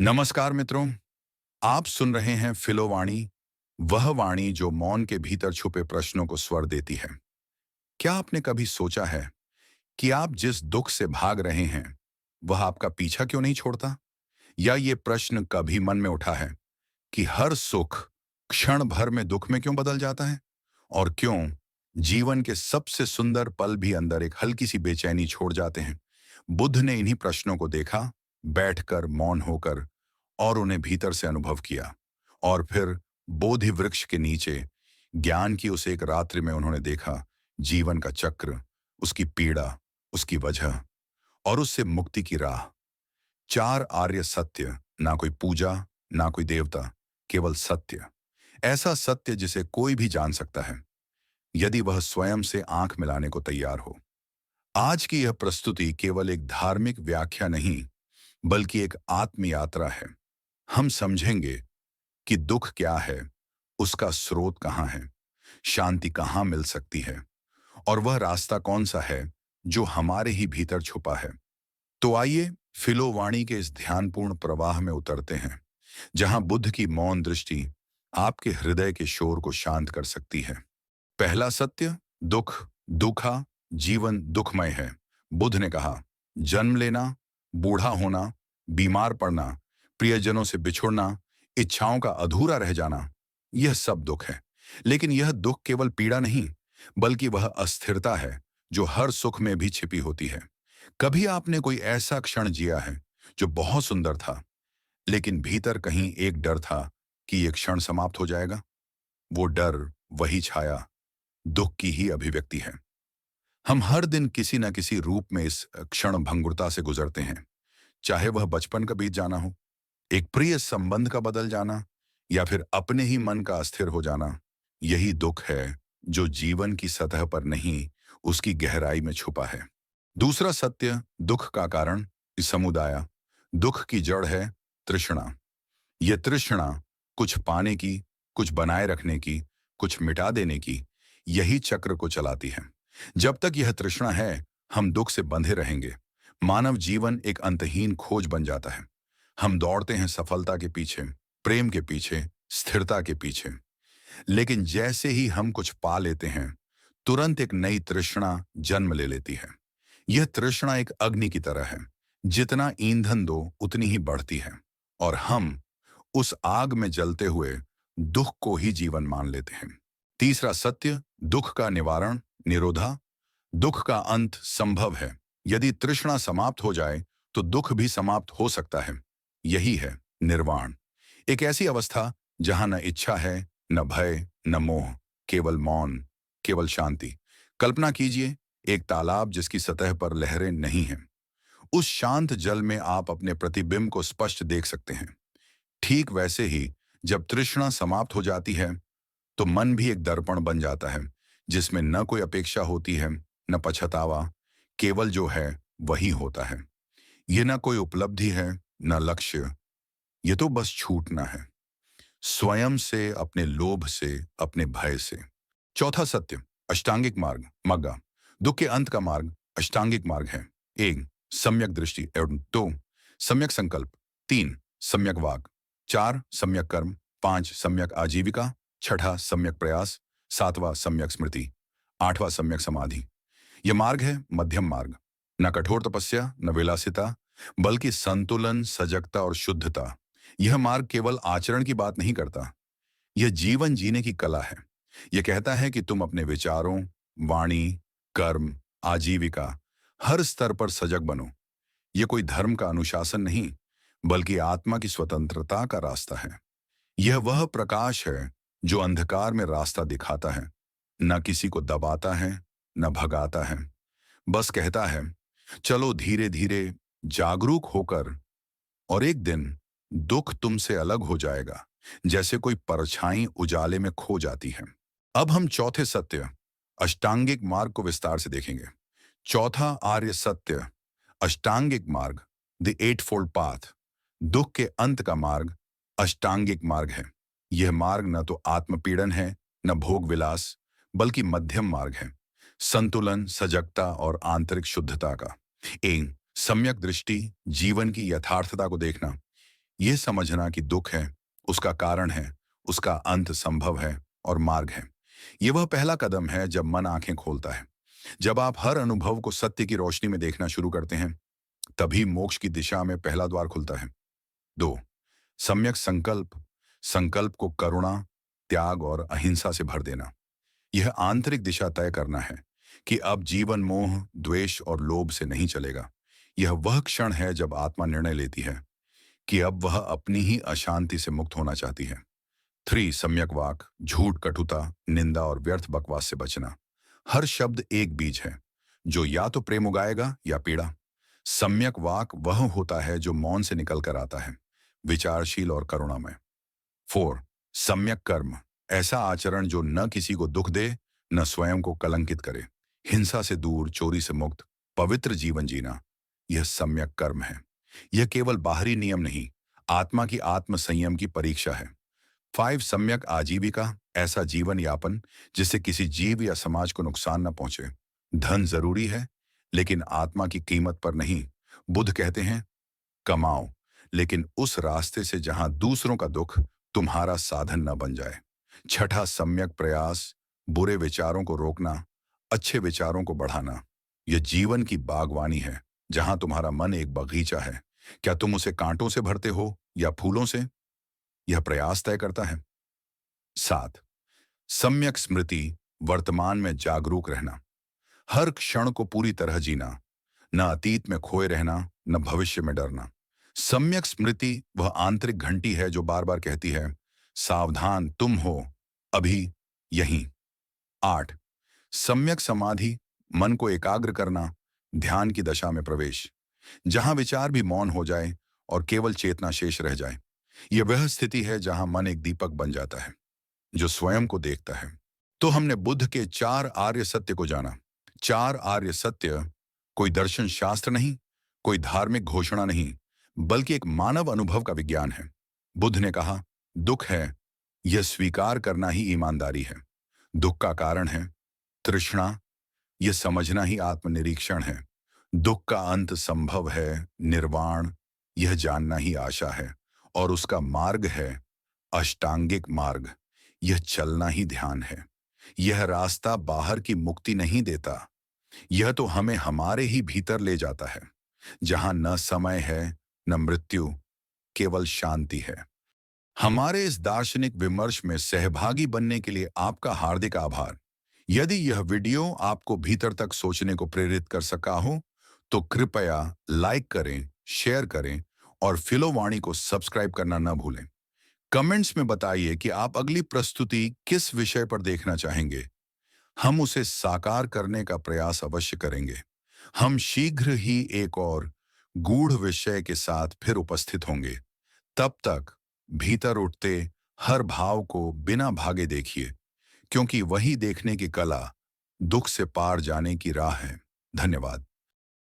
नमस्कार मित्रों, आप सुन रहे हैं फिलोवाणी, वह वाणी जो मौन के भीतर छुपे प्रश्नों को स्वर देती है। क्या आपने कभी सोचा है कि आप जिस दुख से भाग रहे हैं, वह आपका पीछा क्यों नहीं छोड़ता? या ये प्रश्न कभी मन में उठा है कि हर सुख क्षण भर में दुख में क्यों बदल जाता है? और क्यों जीवन के सबसे सुंदर पल भी अंदर एक हल्की सी बेचैनी छोड़ जाते हैं? बुद्ध ने इन्हीं प्रश्नों को देखा, बैठकर मौन होकर और उन्हें भीतर से अनुभव किया। और फिर बोधि वृक्ष के नीचे ज्ञान की उस एक रात्रि में उन्होंने देखा जीवन का चक्र, उसकी पीड़ा, उसकी वजह और उससे मुक्ति की राह। चार आर्य सत्य, ना कोई पूजा, ना कोई देवता, केवल सत्य। ऐसा सत्य जिसे कोई भी जान सकता है, यदि वह स्वयं से आंख मिलाने को तैयार हो। आज की यह प्रस्तुति केवल एक धार्मिक व्याख्या नहीं, बल्कि एक आत्म यात्रा है। हम समझेंगे कि दुख क्या है, उसका स्रोत कहाँ है, शांति कहाँ मिल सकती है, और वह रास्ता कौन सा है जो हमारे ही भीतर छुपा है। तो आइए फिलोवाणी के इस ध्यानपूर्ण प्रवाह में उतरते हैं, जहां बुद्ध की मौन दृष्टि आपके हृदय के शोर को शांत कर सकती है। पहला सत्य, दुख, दुखा, जीवन दुखमय है। बुद्ध ने कहा, जन्म लेना, बूढ़ा होना, बीमार पड़ना, प्रियजनों से बिछुड़ना, इच्छाओं का अधूरा रह जाना, यह सब दुख है। लेकिन यह दुख केवल पीड़ा नहीं, बल्कि वह अस्थिरता है जो हर सुख में भी छिपी होती है। कभी आपने कोई ऐसा क्षण जिया है जो बहुत सुंदर था, लेकिन भीतर कहीं एक डर था कि यह क्षण समाप्त हो जाएगा? वो डर, वही छाया, दुख की ही अभिव्यक्ति है। हम हर दिन किसी न किसी रूप में इस क्षण भंगुरता से गुजरते हैं, चाहे वह बचपन का बीत जाना हो, एक प्रिय संबंध का बदल जाना, या फिर अपने ही मन का अस्थिर हो जाना। यही दुख है जो जीवन की सतह पर नहीं, उसकी गहराई में छुपा है। दूसरा सत्य, दुख का कारण, इस समुदाय। दुख की जड़ है तृष्णा। यह तृष्णा कुछ पाने की, कुछ बनाए रखने की, कुछ मिटा देने की, यही चक्र को चलाती है। जब तक यह तृष्णा है, हम दुख से बंधे रहेंगे। मानव जीवन एक अंतहीन खोज बन जाता है। हम दौड़ते हैं सफलता के पीछे, प्रेम के पीछे, स्थिरता के पीछे। लेकिन जैसे ही हम कुछ पा लेते हैं, तुरंत एक नई तृष्णा जन्म ले लेती है। यह तृष्णा एक अग्नि की तरह है, जितना ईंधन दो उतनी ही बढ़ती है। और हम उस आग में जलते हुए दुख को ही जीवन मान लेते हैं। तीसरा सत्य, दुख का निवारण, निरोधा। दुख का अंत संभव है। यदि तृष्णा समाप्त हो जाए, तो दुख भी समाप्त हो सकता है। यही है निर्वाण, एक ऐसी अवस्था जहां न इच्छा है, न भय, न मोह, केवल मौन, केवल शांति। कल्पना कीजिए एक तालाब जिसकी सतह पर लहरें नहीं हैं। उस शांत जल में आप अपने प्रतिबिंब को स्पष्ट देख सकते हैं। ठीक वैसे ही जब तृष्णा समाप्त हो जाती है, तो मन भी एक दर्पण बन जाता है, जिसमें न कोई अपेक्षा होती है, न पछतावा, केवल जो है वही होता है। ये न कोई उपलब्धि है, न लक्ष्य, ये तो बस छूटना है, स्वयं से, अपने लोभ से, अपने भय से। चौथा सत्य, अष्टांगिक मार्ग, मग्गा। दुख के अंत का मार्ग अष्टांगिक मार्ग है। एक, सम्यक दृष्टि, एवं दो, सम्यक संकल्प, तीन, सम्यक वाक, चार, सम्यक कर्म, पांच, सम्यक आजीविका, छठा, सम्यक प्रयास, सातवां, सम्यक स्मृति, आठवां, सम्यक समाधि। यह मार्ग है मध्यम मार्ग। न कठोर तपस्या, न विलासिता, बल्कि संतुलन, सजगता और शुद्धता। यह मार्ग केवल आचरण की बात नहीं करता, यह जीवन जीने की कला है। यह कहता है कि तुम अपने विचारों, वाणी, कर्म, आजीविका, हर स्तर पर सजग बनो। यह कोई धर्म का अनुशासन नहीं, बल्कि आत्मा की स्वतंत्रता का रास्ता है। यह वह प्रकाश है जो अंधकार में रास्ता दिखाता है, न किसी को दबाता है, न भगाता है, बस कहता है, चलो धीरे धीरे, जागरूक होकर, और एक दिन दुख तुमसे अलग हो जाएगा, जैसे कोई परछाई उजाले में खो जाती है। अब हम चौथे सत्य, अष्टांगिक मार्ग को विस्तार से देखेंगे। चौथा आर्य सत्य, अष्टांगिक मार्ग, द एट फोल्ड पाथ। दुख के अंत का मार्ग अष्टांगिक मार्ग है। यह मार्ग न तो आत्मपीड़न है, न भोग विलास, बल्कि मध्यम मार्ग है, संतुलन, सजगता और आंतरिक शुद्धता का। एक, सम्यक दृष्टि, जीवन की यथार्थता को देखना। यह समझना कि दुख है, उसका कारण है, उसका अंत संभव है और मार्ग है। यह वह पहला कदम है जब मन आंखें खोलता है। जब आप हर अनुभव को सत्य की रोशनी में देखना शुरू करते हैं, तभी मोक्ष की दिशा में पहला द्वार खुलता है। 2. सम्यक संकल्प। संकल्प को करुणा, त्याग और अहिंसा से भर देना। यह आंतरिक दिशा तय करना है कि अब जीवन मोह, द्वेष और लोभ से नहीं चलेगा। यह वह क्षण है जब आत्मा निर्णय लेती है कि अब वह अपनी ही अशांति से मुक्त होना चाहती है। 3. सम्यक वाक। झूठ, कटुता, निंदा और व्यर्थ बकवास से बचना। हर शब्द एक बीज है जो या तो प्रेम उगाएगा या पीड़ा। सम्यक वाक वह होता है जो मौन से निकल कर आता है, विचारशील और करुणामय। 4. सम्यक कर्म। ऐसा आचरण जो न किसी को दुख दे, न स्वयं को कलंकित करे। हिंसा से दूर, चोरी से मुक्त, पवित्र जीवन जीना, यह सम्यक कर्म है। यह केवल बाहरी नियम नहीं, आत्मा की आत्म संयम की परीक्षा है। 5. सम्यक आजीविका। ऐसा जीवन यापन जिससे किसी जीव या समाज को नुकसान न पहुंचे। धन जरूरी है, लेकिन आत्मा की कीमत पर नहीं। बुद्ध कहते हैं, कमाओ, लेकिन उस रास्ते से जहां दूसरों का दुख तुम्हारा साधन न बन जाए। 6. सम्यक प्रयास। बुरे विचारों को रोकना, अच्छे विचारों को बढ़ाना। यह जीवन की बागवानी है, जहां तुम्हारा मन एक बगीचा है। क्या तुम उसे कांटों से भरते हो या फूलों से? यह प्रयास तय करता है। 7. सम्यक स्मृति। वर्तमान में जागरूक रहना। हर क्षण को पूरी तरह जीना, न अतीत में खोए रहना, न भविष्य में डरना। सम्यक स्मृति वह आंतरिक घंटी है जो बार बार कहती है, सावधान, तुम हो अभी यहीं। 8. सम्यक समाधि। मन को एकाग्र करना, ध्यान की दशा में प्रवेश, जहां विचार भी मौन हो जाए और केवल चेतना शेष रह जाए। यह वह स्थिति है जहां मन एक दीपक बन जाता है जो स्वयं को देखता है। तो हमने बुद्ध के 4 आर्य सत्य को जाना। 4 आर्य सत्य कोई दर्शन शास्त्र नहीं, कोई धार्मिक घोषणा नहीं, बल्कि एक मानव अनुभव का विज्ञान है। बुद्ध ने कहा, दुख है, यह स्वीकार करना ही ईमानदारी है। दुख का कारण है तृष्णा, यह समझना ही आत्मनिरीक्षण है। दुख का अंत संभव है निर्वाण, यह जानना ही आशा है। और उसका मार्ग है अष्टांगिक मार्ग, यह चलना ही ध्यान है। यह रास्ता बाहर की मुक्ति नहीं देता, यह तो हमें हमारे ही भीतर ले जाता है, जहां न समय है न मृत्यु, केवल शांति है। हमारे इस दार्शनिक विमर्श में सहभागी बनने के लिए आपका हार्दिक आभार। यदि यह वीडियो आपको भीतर तक सोचने को प्रेरित कर सका हो, तो कृपया लाइक करें, शेयर करें और फिलोवाणी को सब्सक्राइब करना न भूलें। कमेंट्स में बताइए कि आप अगली प्रस्तुति किस विषय पर देखना चाहेंगे। हम उसे साकार करने का प्रयास अवश्य करेंगे। हम शीघ्र ही एक और गूढ़ विषय के साथ फिर उपस्थित होंगे। तब तक भीतर उठते हर भाव को बिना भागे देखिए, क्योंकि वही देखने की कला दुख से पार जाने की राह है। धन्यवाद।